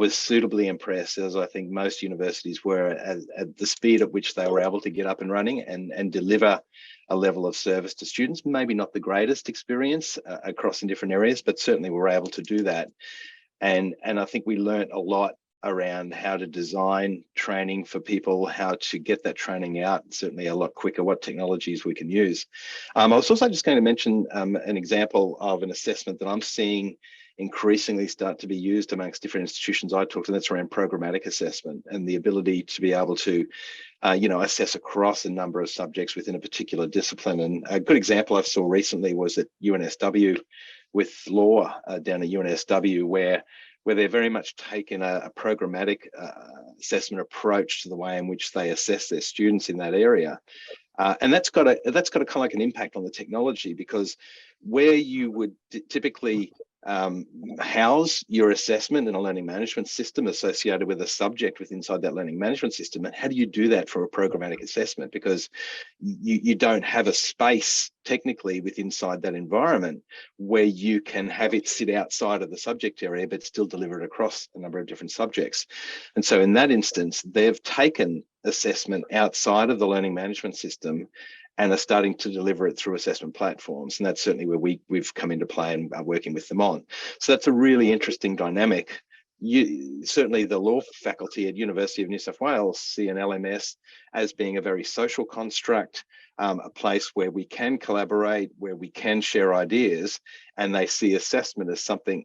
suitably impressed, as I think most universities were, at the speed at which they were able to get up and running and deliver a level of service to students. Maybe not the greatest experience across in different areas, but certainly we were able to do that. And I think we learned a lot around how to design training for people, how to get that training out, certainly a lot quicker, what technologies we can use. I was also just going to mention an example of an assessment that I'm seeing increasingly start to be used amongst different institutions I talk to, and that's around programmatic assessment and the ability to be able to, assess across a number of subjects within a particular discipline. And a good example I saw recently was at UNSW with law down at UNSW, where they're very much taken a programmatic assessment approach to the way in which they assess their students in that area. And that's got a kind of like an impact on the technology, because where you would typically house your assessment in a learning management system associated with a subject within inside that learning management system, and how do you do that for a programmatic assessment? Because you don't have a space technically within inside that environment where you can have it sit outside of the subject area but still deliver it across a number of different subjects. And so in that instance, they've taken assessment outside of the learning management system and are starting to deliver it through assessment platforms. And that's certainly where we've come into play and are working with them on. So that's a really interesting dynamic. Certainly the law faculty at University of New South Wales see an LMS as being a very social construct, a place where we can collaborate, where we can share ideas, and they see assessment as something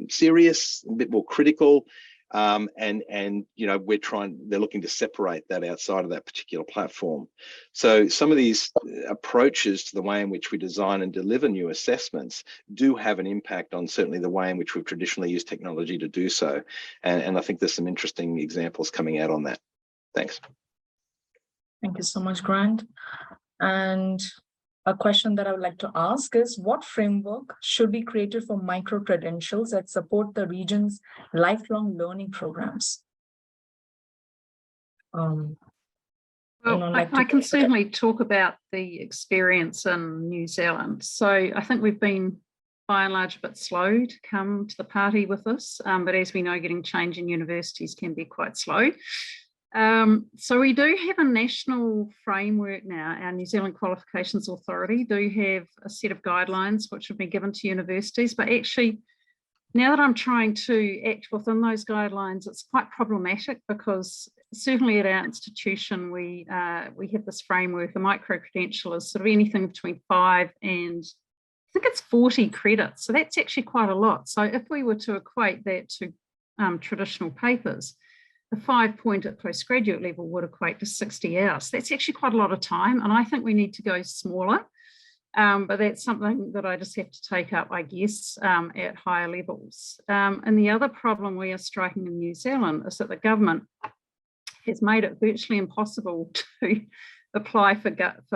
serious, a bit more critical. And they're looking to separate that outside of that particular platform. So some of these approaches to the way in which we design and deliver new assessments do have an impact on certainly the way in which we've traditionally used technology to do so. And I think there's some interesting examples coming out on that. Thanks. Thank you so much, Grant. And a question that I would like to ask is, what framework should be created for micro-credentials that support the region's lifelong learning programs? Well, I can certainly talk about the experience in New Zealand. So I think we've been, by and large, a bit slow to come to the party with this. But as we know, getting change in universities can be quite slow. So we do have a national framework now. Our New Zealand Qualifications Authority do have a set of guidelines which have been given to universities, but actually now that I'm trying to act within those guidelines, it's quite problematic, because certainly at our institution we have this framework. A micro-credential is sort of anything between 5 and I think it's 40 credits, so that's actually quite a lot. So if we were to equate that to traditional papers, the 5-point at postgraduate level would equate to 60 hours. That's actually quite a lot of time, and I think we need to go smaller. But that's something that I just have to take up, I guess, at higher levels. And the other problem we are striking in New Zealand is that the government has made it virtually impossible to apply for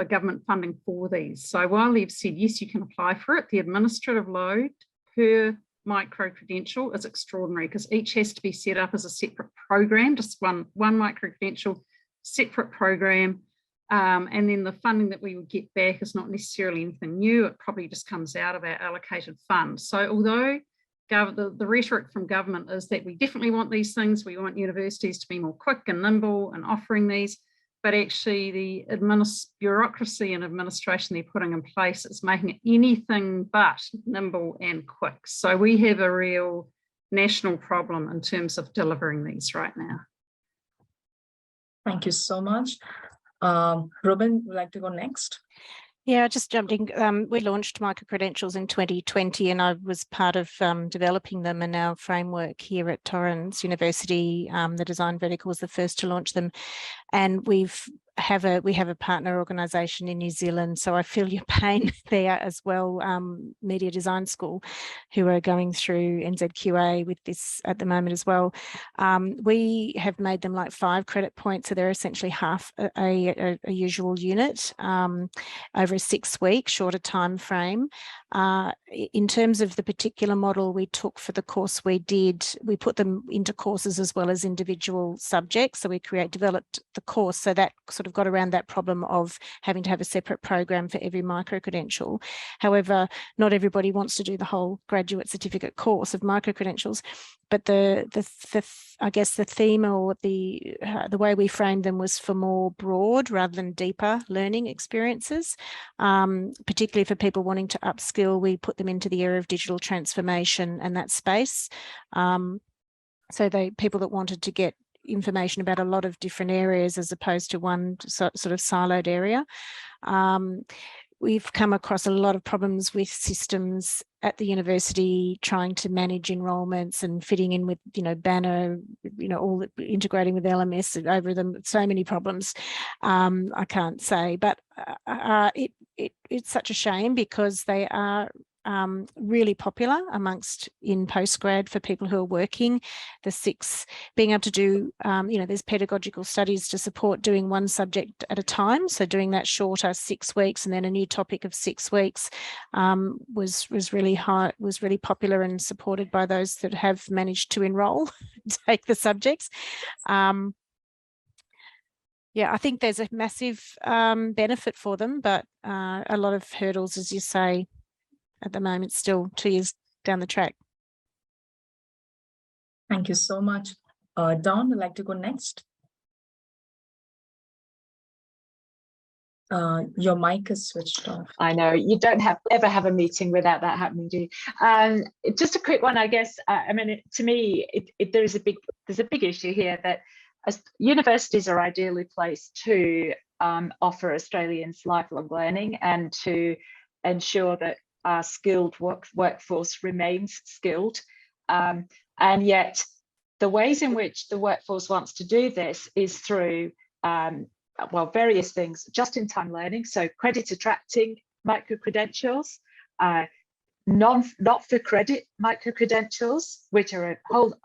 government funding for these. So while they've said, yes, you can apply for it, the administrative load per micro-credential is extraordinary because each has to be set up as a separate program, just one micro-credential, separate program. And then the funding that we would get back is not necessarily anything new. It probably just comes out of our allocated fund. So although the rhetoric from government is that we definitely want these things, we want universities to be more quick and nimble and offering these, but actually the bureaucracy and administration they're putting in place is making it anything but nimble and quick. So we have a real national problem in terms of delivering these right now. Thank you so much. Robin, would like to go next? Yeah, just jumped in. We launched micro-credentials in 2020 and I was part of developing them in our framework here at Torrens University. The design vertical was the first to launch them. And we have a partner organisation in New Zealand, so I feel your pain there as well, Media Design School, who are going through NZQA with this at the moment as well. We have made them like 5 credit points, so they're essentially half a usual unit over a 6-week shorter time frame. In terms of the particular model we took for the course we did, we put them into courses as well as individual subjects. So we developed the course, so that sort of got around that problem of having to have a separate program for every micro-credential. However, not everybody wants to do the whole graduate certificate course of micro-credentials, but I guess the theme or the way we framed them was for more broad rather than deeper learning experiences, particularly for people wanting to upskill. We put them into the area of digital transformation and that space. So people that wanted to get information about a lot of different areas as opposed to one sort of siloed area. We've come across a lot of problems with systems at the university trying to manage enrolments and fitting in with, Banner, all integrating with LMS over them. So many problems, I can't say, but it's such a shame because they are really popular in postgrad for people who are working. The 6 being able to do, there's pedagogical studies to support doing one subject at a time. So doing that shorter 6 weeks and then a new topic of 6 weeks was really popular and supported by those that have managed to enroll, take the subjects. Yeah, I think there's a massive benefit for them, but a lot of hurdles, as you say, at the moment, still 2 years down the track. Thank you so much. Dawn, would like to go next? Your mic is switched off. I know you don't ever have a meeting without that happening, do you? Just a quick one, I guess. To me, there's a big issue here that universities are ideally placed to offer Australians lifelong learning and to ensure that our skilled workforce remains skilled. And yet the ways in which the workforce wants to do this is through, various things, just-in-time learning, so credit attracting micro-credentials, not for credit micro-credentials, which are a whole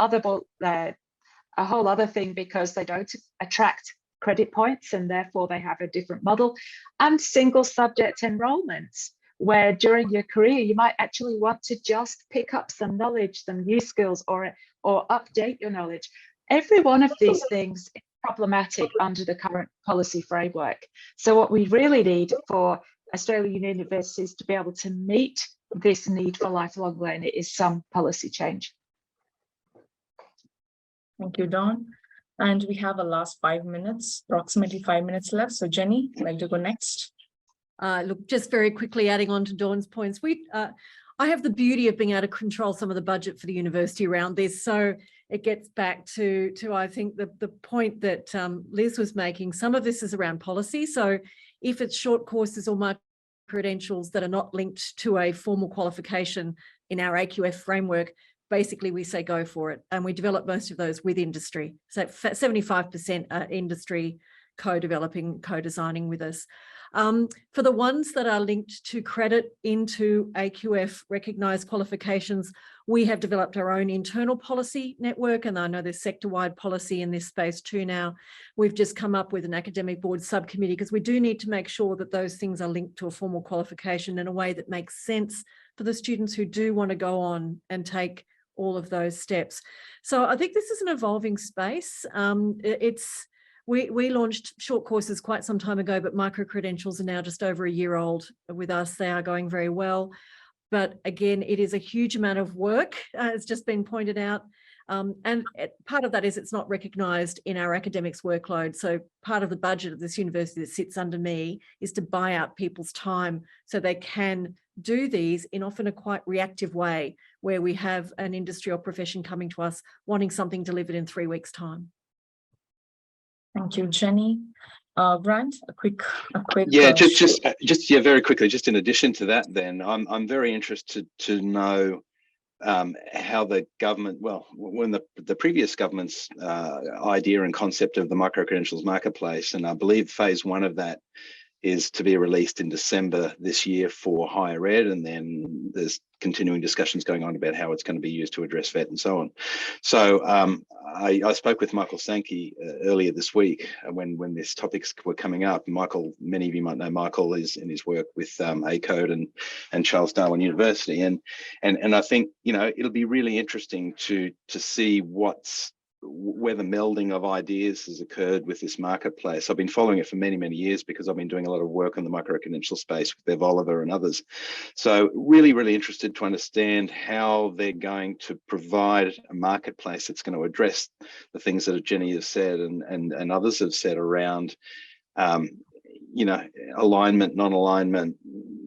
other thing because they don't attract credit points and therefore they have a different model, and single subject enrollments, where during your career you might actually want to just pick up some knowledge, some new skills, or update your knowledge. Every one of these things is problematic under the current policy framework. So what we really need for Australian universities to be able to meet this need for lifelong learning is some policy change. Thank you, Dawn. And we have a last 5 minutes, approximately 5 minutes left. So Jenny, would like to go next? Look, just very quickly adding on to Dawn's points, I have the beauty of being able to control some of the budget for the university around this. So it gets back to I think the point that Liz was making. Some of this is around policy. So if it's short courses or micro-credentials that are not linked to a formal qualification in our AQF framework, basically we say go for it. And we develop most of those with industry. So 75% are industry co-developing, co-designing with us. For the ones that are linked to credit into AQF recognised qualifications, we have developed our own internal policy network, and I know there's sector-wide policy in this space too now. We've just come up with an academic board subcommittee because we do need to make sure that those things are linked to a formal qualification in a way that makes sense for the students who do want to go on and take all of those steps. So I think this is an evolving space. We launched short courses quite some time ago, but micro-credentials are now just over a year old with us. They are going very well. But again, it is a huge amount of work, it's just been pointed out. And part of that is it's not recognised in our academics workload. So part of the budget of this university that sits under me is to buy out people's time so they can do these in often a quite reactive way, where we have an industry or profession coming to us wanting something delivered in 3 weeks' time. Thank you, Jenny. Grant, a quick. Yeah, just very quickly. Just in addition to that, then I'm very interested to know how the government, when the previous government's idea and concept of the micro-credentials marketplace, and I believe phase 1 of that is to be released in December this year for higher ed, and then there's continuing discussions going on about how it's going to be used to address VET and so on. So I spoke with Michael Sankey earlier this week when these topics were coming up. Michael, many of you might know Michael is in his work with ACODE and Charles Darwin University, and I think it'll be really interesting to see where the melding of ideas has occurred with this marketplace. I've been following it for many, many years because I've been doing a lot of work on the micro-credential space with Bev Oliver and others. So really, really interested to understand how they're going to provide a marketplace that's going to address the things that Jenny has said and others have said around alignment, non-alignment,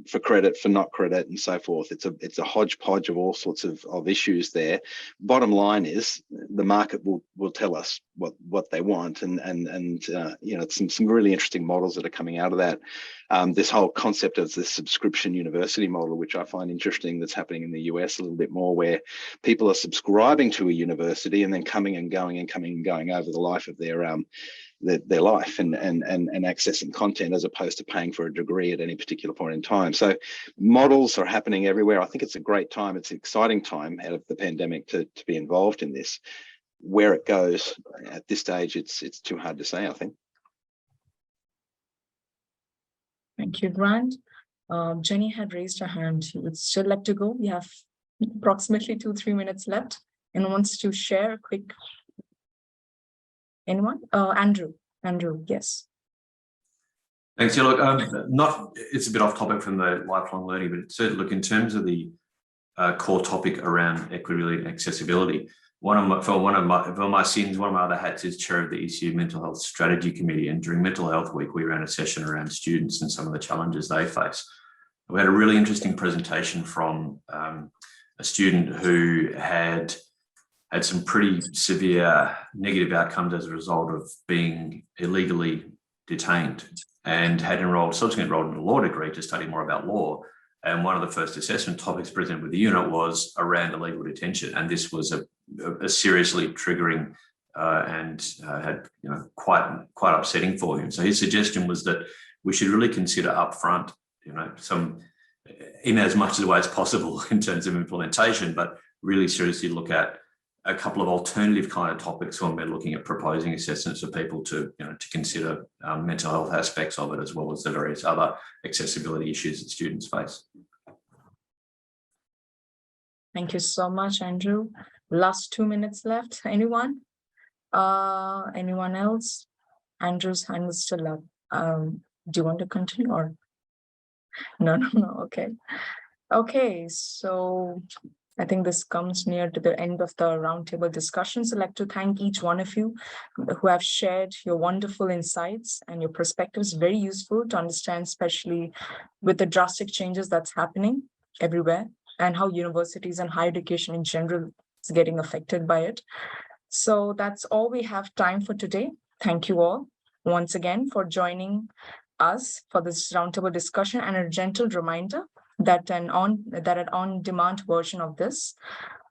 for credit, for not credit, and so forth. It's a hodgepodge of all sorts of issues there. Bottom line is the market will tell us what they want, and some really interesting models that are coming out of that. This whole concept of the subscription university model, which I find interesting, that's happening in the US a little bit more, where people are subscribing to a university and then coming and going over the life of their life and accessing content, as opposed to paying for a degree at any particular point in time. So models are happening everywhere. I think it's a great time. It's an exciting time out of the pandemic to be involved in this. Where it goes at this stage, it's too hard to say, I think. Thank you, Grant. Jenny had raised her hand. Would still like to go. We have approximately 2-3 minutes left. And wants to share a quick. Anyone? Andrew, yes. Thanks. Yeah, look, it's a bit off topic from the lifelong learning, but certainly look in terms of the core topic around equity and accessibility. One of my other hats is chair of the ECU Mental Health Strategy Committee, and during Mental Health Week, we ran a session around students and some of the challenges they face. We had a really interesting presentation from a student who had some pretty severe negative outcomes as a result of being illegally detained, and had subsequently enrolled in a law degree to study more about law. And one of the first assessment topics presented with the unit was around illegal detention. And this was a seriously triggering and had quite upsetting for him. So his suggestion was that we should really consider upfront, some, in as much of the way as possible in terms of implementation, but really seriously look at a couple of alternative kind of topics when we're looking at proposing assessments for people to consider mental health aspects of it, as well as the various other accessibility issues that students face. Thank you so much, Andrew. Last 2 minutes left. Anyone? Anyone else? Andrew's hand is still up. Do you want to continue or? No. Okay, so I think this comes near to the end of the roundtable discussions. I'd like to thank each one of you who have shared your wonderful insights and your perspectives. Very useful to understand, especially with the drastic changes that's happening everywhere and how universities and higher education in general is getting affected by it. So that's all we have time for today. Thank you all once again for joining us for this roundtable discussion, and a gentle reminder that an on-demand version of this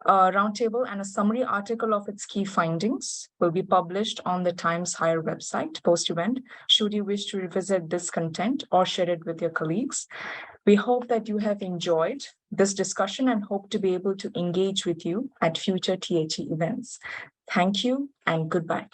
A roundtable and a summary article of its key findings will be published on the Times Higher website post-event, should you wish to revisit this content or share it with your colleagues. We hope that you have enjoyed this discussion and hope to be able to engage with you at future THE events. Thank you and goodbye.